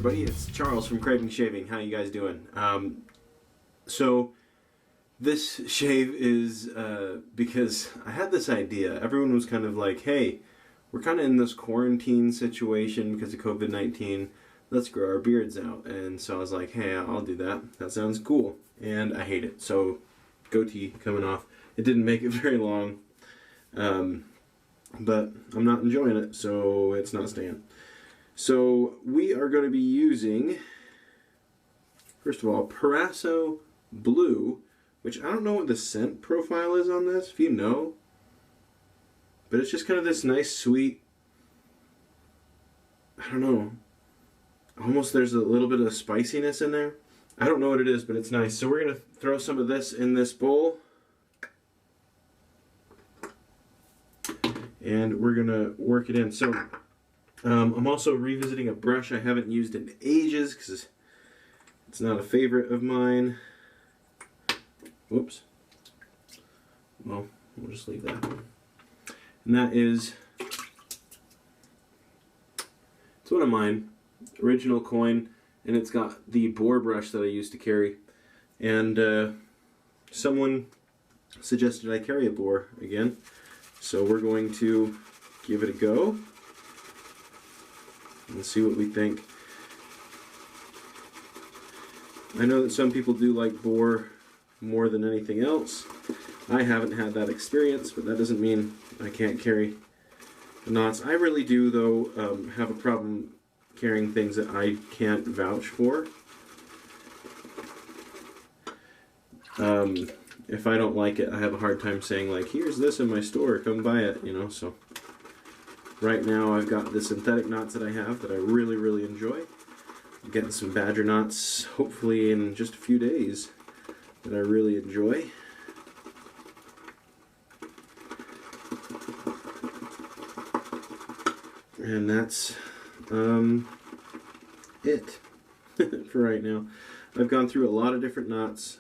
everybody, it's Charles from Craving Shaving. How you guys doing? So this shave is because I had this idea. Everyone was kind of like, hey, we're kind of in this quarantine situation because of COVID-19. Let's grow our beards out. And so I was like, hey, I'll do that. That sounds cool. And I hate it. So goatee coming off. It didn't make it very long. But I'm not enjoying it, so it's not staying. So we are going to be using, first of all, Proraso Blue, which I don't know what the scent profile is on this, if you know. But it's just kind of this nice, sweet, I don't know, almost there's a little bit of spiciness in there. I don't know what it is, but it's nice. So we're going to throw some of this in this bowl. And we're going to work it in. So I'm also revisiting a brush I haven't used in ages because it's not a favorite of mine. Whoops. Well, we'll just leave that. And that is, it's one of mine, original coin, and it's got the boar brush that I used to carry. And someone suggested I carry a boar again. So we're going to give it a go and see what we think. I know that some people do like boar more than anything else. I haven't had that experience, but that doesn't mean I can't carry the knots. I really do, though, have a problem carrying things that I can't vouch for. If I don't like it, I have a hard time saying, like, here's this in my store, come buy it, you know, so. Right now I've got the synthetic knots that I have that I really, really enjoy. I'm getting some badger knots, hopefully in just a few days, that I really enjoy. And that's it for right now. I've gone through a lot of different knots.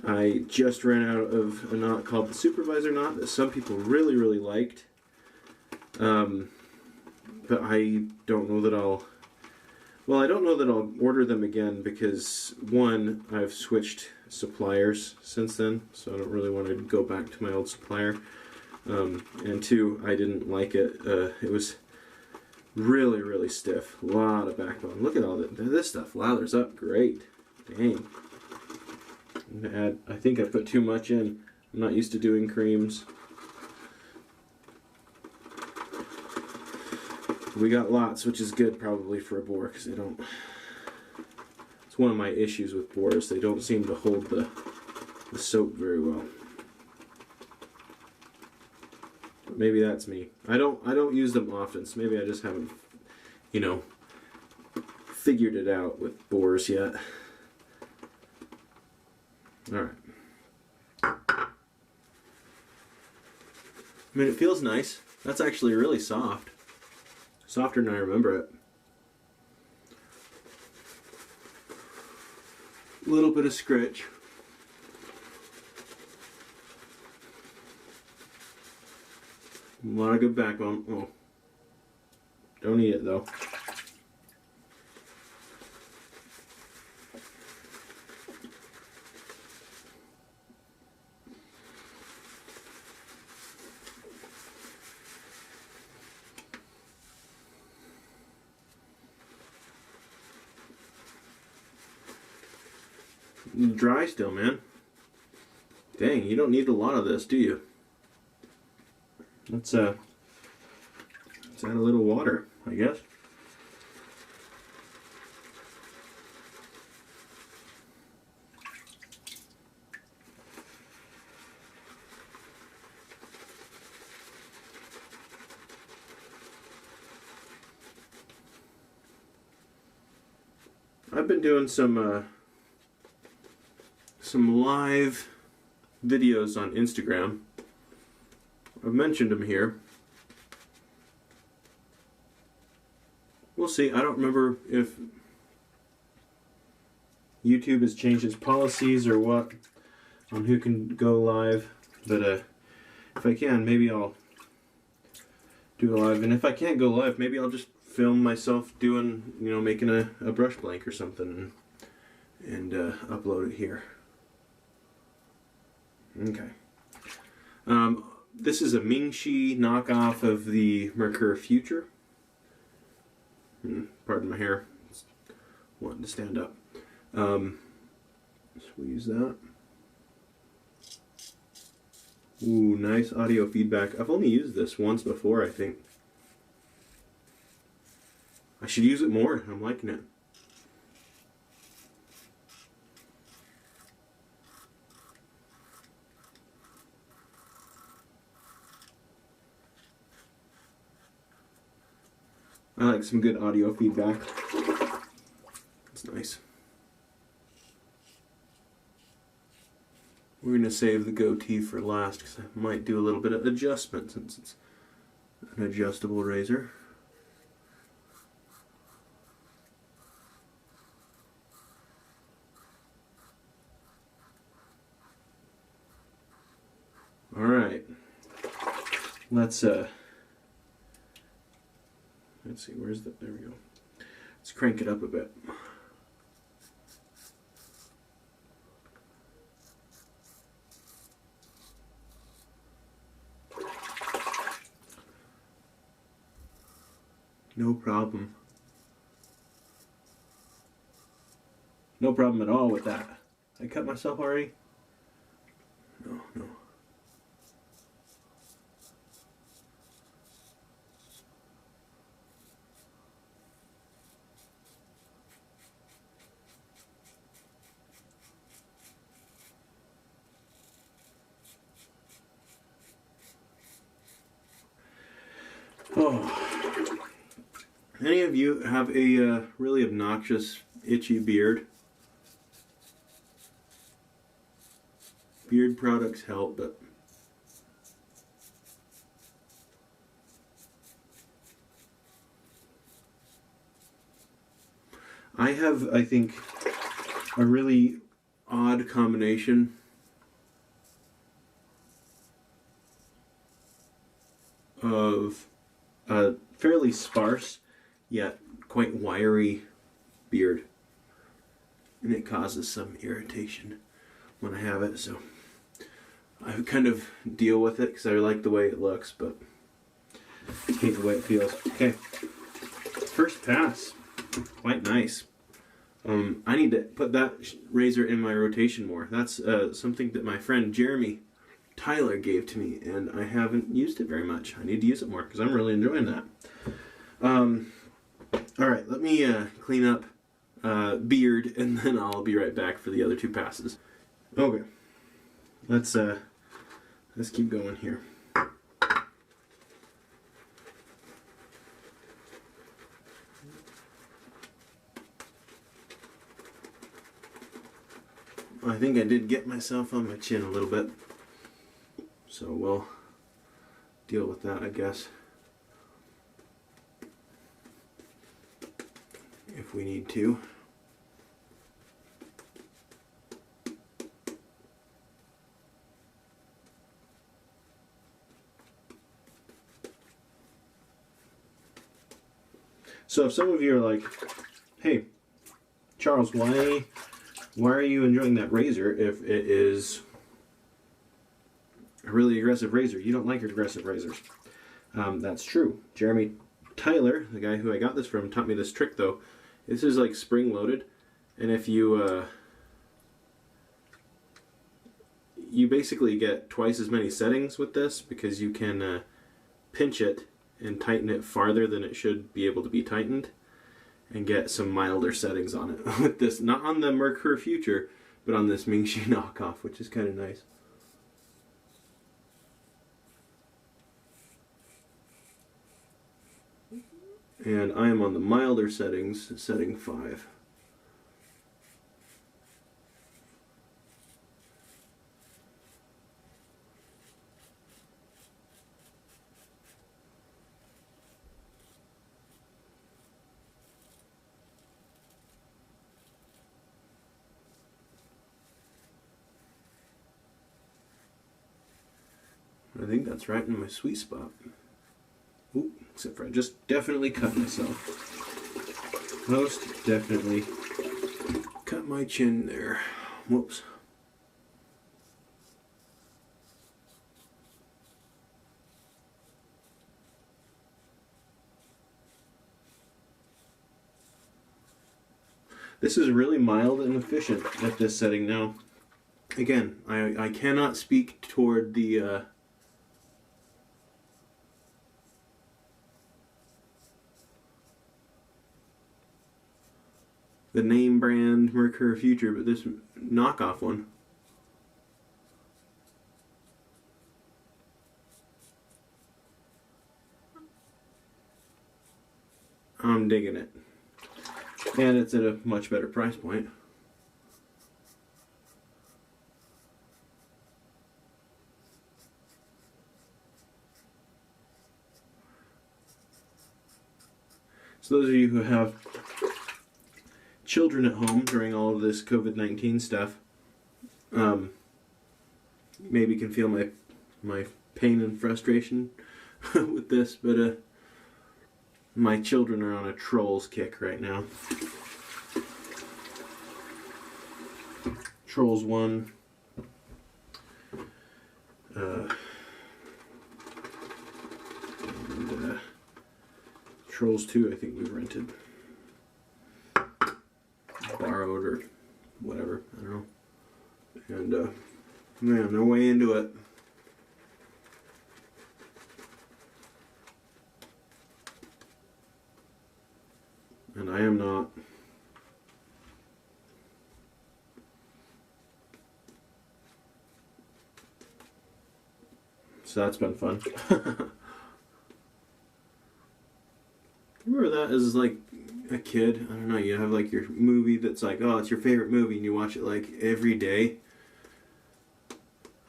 I just ran out of a knot called the supervisor knot that some people really, really liked. But I don't know that I don't know that I'll order them again because, one, I've switched suppliers since then, so I don't really want to go back to my old supplier. And two, I didn't like it. It was really, really stiff. A lot of backbone. Look at all that. This stuff lathers up great. Dang. I think I put too much in. I'm not used to doing creams. We got lots, which is good probably for a boar because they don't. It's one of my issues with boars. They don't seem to hold the soap very well. But maybe that's me. I don't use them often, so maybe I just haven't, you know, figured it out with boars yet. Alright. I mean, it feels nice. That's actually really soft. Softer than I remember it. A little bit of scritch. A lot of good backbone. Oh. Don't eat it though. Dry still, man. Dang, you don't need a lot of this, do you? Let's add a little water, I guess. I've been doing some live videos on Instagram. I've mentioned them here. We'll see. I don't remember if YouTube has changed its policies or what on who can go live, but if I can, maybe I'll do a live. And if I can't go live, maybe I'll just film myself doing, making a brush blank or something and upload it here. Okay. This is a Mingxi knockoff of the Merkur Future. Pardon my hair. It's wanting to stand up. So we'll use that. Ooh, nice audio feedback. I've only used this once before, I think. I should use it more. I'm liking it. I like some good audio feedback. It's nice. We're going to save the goatee for last because I might do a little bit of adjustment since it's an adjustable razor. Alright. Let's see, where's the, there we go. Let's crank it up a bit. No problem. No problem at all with that. I cut myself already? No. Oh. Any of you have a really obnoxious, itchy beard? Beard products help, but I have, I think, a really odd combination of a fairly sparse yet quite wiry beard, and it causes some irritation when I have it, so I kind of deal with it because I like the way it looks, but I hate the way it feels. Okay, first pass, quite nice. I need to put that razor in my rotation more. That's something that my friend Jeremy Tyler gave to me, and I haven't used it very much. I need to use it more because I'm really enjoying that. Alright, let me clean up beard, and then I'll be right back for the other two passes. Okay, let's keep going here. I think I did get myself on my chin a little bit, so we'll deal with that, I guess, if we need to. So if some of you are like, hey, Charles, why are you enjoying that razor if it is a really aggressive razor? You don't like aggressive razors. That's true. Jeremy Tyler, the guy who I got this from, taught me this trick though. This is like spring loaded, and if you you basically get twice as many settings with this because you can pinch it and tighten it farther than it should be able to be tightened, and get some milder settings on it with this. Not on the Merkur Future, but on this Mingxi knockoff, which is kind of nice. And I am on the milder settings, setting 5. I think that's right in my sweet spot. Ooh. Except for I just definitely cut myself. Most definitely cut my chin there. Whoops. This is really mild and efficient at this setting now. Again, I cannot speak toward the name brand Merkur Future, but this knockoff one, I'm digging it. And it's at a much better price point. So those of you who have children at home during all of this COVID-19 stuff, maybe can feel my pain and frustration with this, but my children are on a Trolls kick right now. Trolls 1. And, Trolls 2 I think we rented. Borrowed or whatever, I don't know. And man, they're way into it. And I am not. So that's been fun. Remember that as like a kid? I don't know, you have like your movie that's like, oh, it's your favorite movie and you watch it like every day.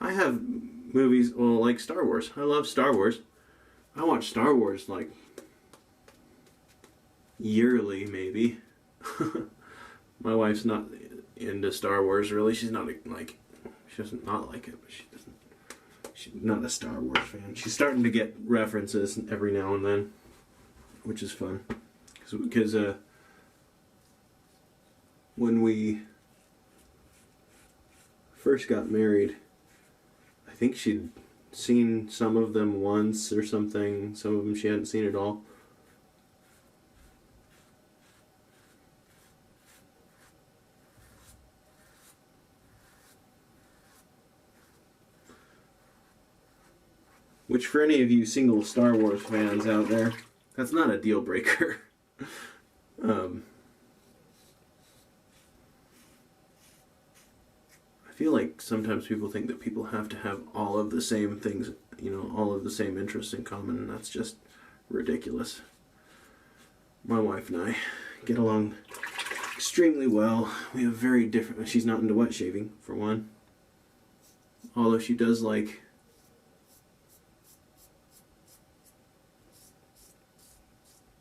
I have movies, well, like Star Wars. I love Star Wars. I watch Star Wars like yearly, maybe. My wife's not into Star Wars really. She's not like, she doesn't not like it, but she's not a Star Wars fan. She's starting to get references every now and then, which is fun. Because when we first got married, I think she'd seen some of them once or something. Some of them she hadn't seen at all. Which, for any of you single Star Wars fans out there, that's not a deal breaker. I feel like sometimes people think that people have to have all of the same things, you know, all of the same interests in common, and that's just ridiculous. My wife and I get along extremely well. We have very different... She's not into wet shaving, for one. Although she does like...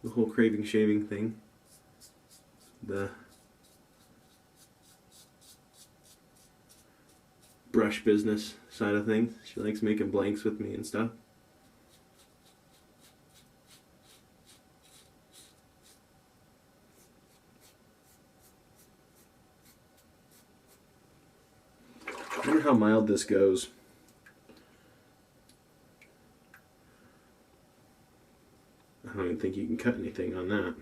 the whole craving shaving thing. The brush business side of things. She likes making blanks with me and stuff. I wonder how mild this goes. I don't even think you can cut anything on that.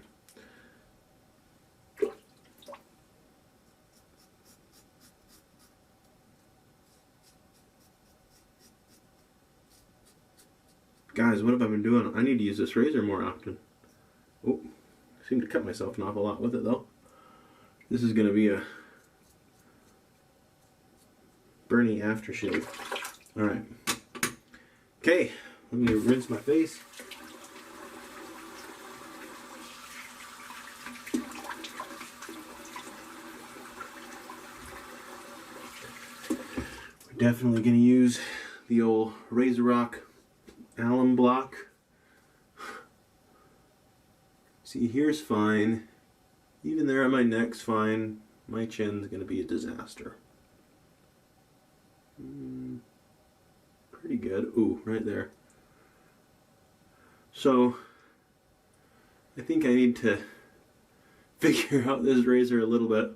Guys, what have I been doing? I need to use this razor more often. Oh, I seem to cut myself an awful lot with it though. This is going to be a Bernie aftershave. Alright. Okay, let me rinse my face. We're definitely going to use the old RazoRock alum block. See, here's fine. Even there on my neck's fine. My chin's going to be a disaster. Pretty good. Ooh, right there. So, I think I need to figure out this razor a little bit.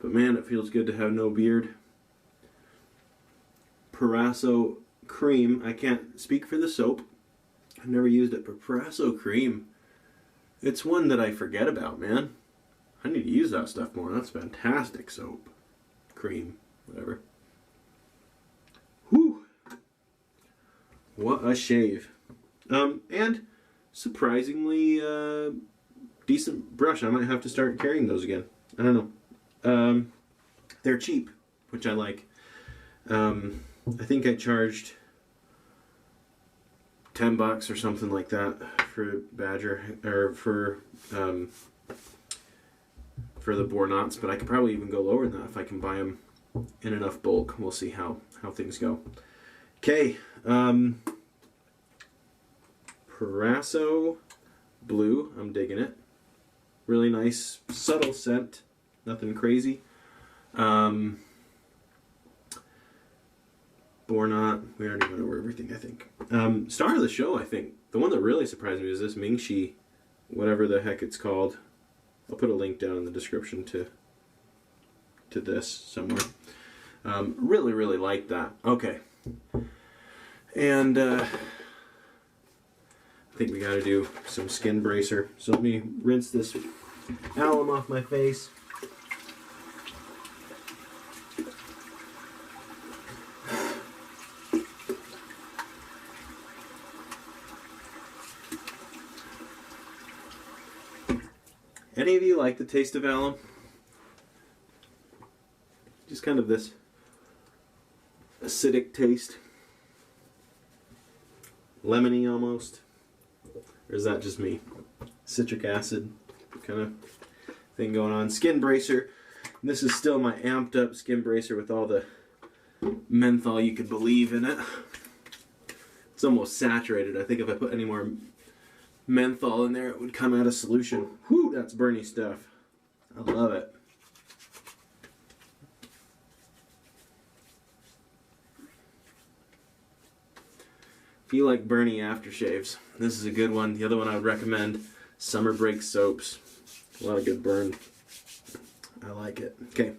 But man, it feels good to have no beard. Proraso cream. I can't speak for the soap. I've never used it, but Proraso cream. It's one that I forget about, man. I need to use that stuff more. That's fantastic soap. Cream. Whatever. Whew. What a shave. And surprisingly decent brush. I might have to start carrying those again. I don't know. They're cheap, which I like. I think I charged $10 or something like that for Badger, or for the Boar Knots, but I could probably even go lower than that if I can buy them in enough bulk. We'll see how things go. Okay, Proraso Blue, I'm digging it. Really nice, subtle scent, nothing crazy. Boar Knot, we already went over everything, I think. Star of the show, I think. The one that really surprised me was this Mingxi, whatever the heck it's called. I'll put a link down in the description to this somewhere. Really, really like that. Okay. And I think we gotta do some skin bracer. So let me rinse this alum off my face. Any of you like the taste of alum? Just kind of this acidic taste. Lemony almost. Or is that just me? Citric acid kind of thing going on. Skin bracer. This is still my amped up skin bracer with all the menthol you could believe in it. It's almost saturated. I think if I put any more menthol in there, it would come out of solution. Whew, that's burny stuff. I love it. If you like burny aftershaves, this is a good one. The other one I would recommend, Summer Break Soaps. A lot of good burn. I like it. Okay.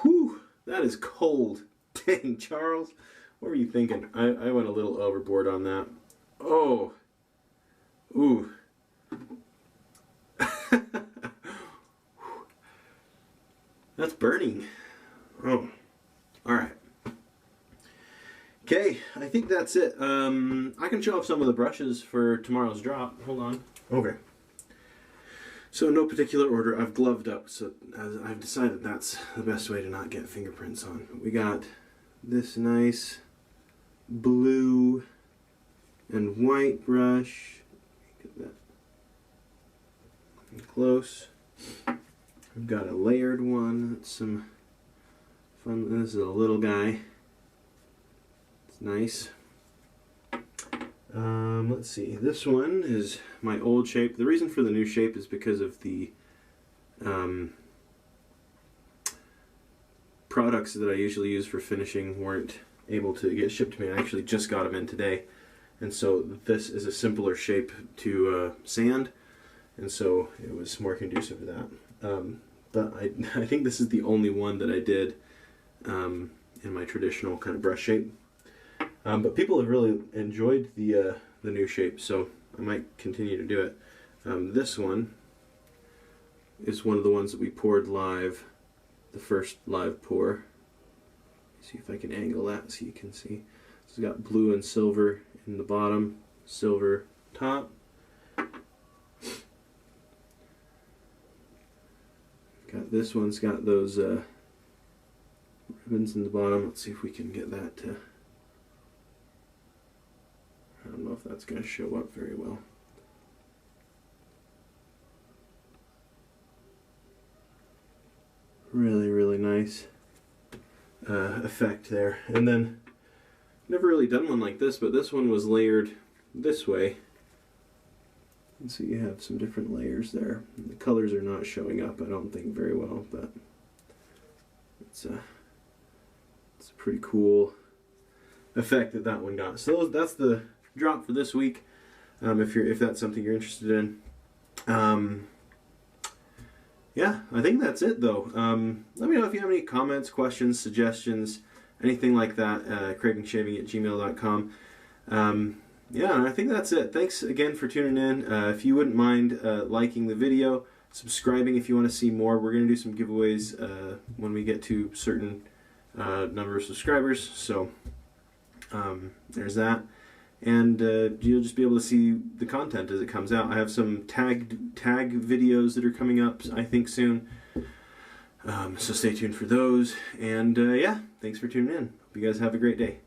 Whew, that is cold. Dang, Charles. What were you thinking? I went a little overboard on that. Oh. Ooh. That's burning. Oh. Alright. Okay, I think that's it. I can show off some of the brushes for tomorrow's drop. Hold on. Okay. So in no particular order, I've gloved up, so I've decided that's the best way to not get fingerprints on. We got this nice blue and white brush. Get that close. I've got a layered one. That's some fun. This is a little guy. It's nice. Let's see. This one is my old shape. The reason for the new shape is because of the products that I usually use for finishing weren't able to get shipped to me. I actually just got them in today, and so this is a simpler shape to sand, and so it was more conducive to that. But I think this is the only one that I did in my traditional kind of brush shape. But people have really enjoyed the new shape, so I might continue to do it. This one is one of the ones that we poured live, the first live pour. See if I can angle that so you can see. It's got blue and silver in the bottom, silver top. Got this one's got those ribbons in the bottom. Let's see if we can get that to... I don't know if that's going to show up very well. Really, really nice effect there. And then, never really done one like this, but this one was layered this way. And so you have some different layers there. And the colors are not showing up, I don't think, very well, but it's a pretty cool effect that one got. So that's the drop for this week. if that's something you're interested in. Yeah, I think that's it though. Let me know if you have any comments, questions, suggestions, anything like that. cravingshaving@gmail.com. Yeah, and I think that's it. Thanks again for tuning in. If you wouldn't mind liking the video, subscribing if you want to see more. We're going to do some giveaways when we get to certain number of subscribers. So there's that. And you'll just be able to see the content as it comes out. I have some tag videos that are coming up, I think, soon. So stay tuned for those. And yeah, thanks for tuning in. Hope you guys have a great day.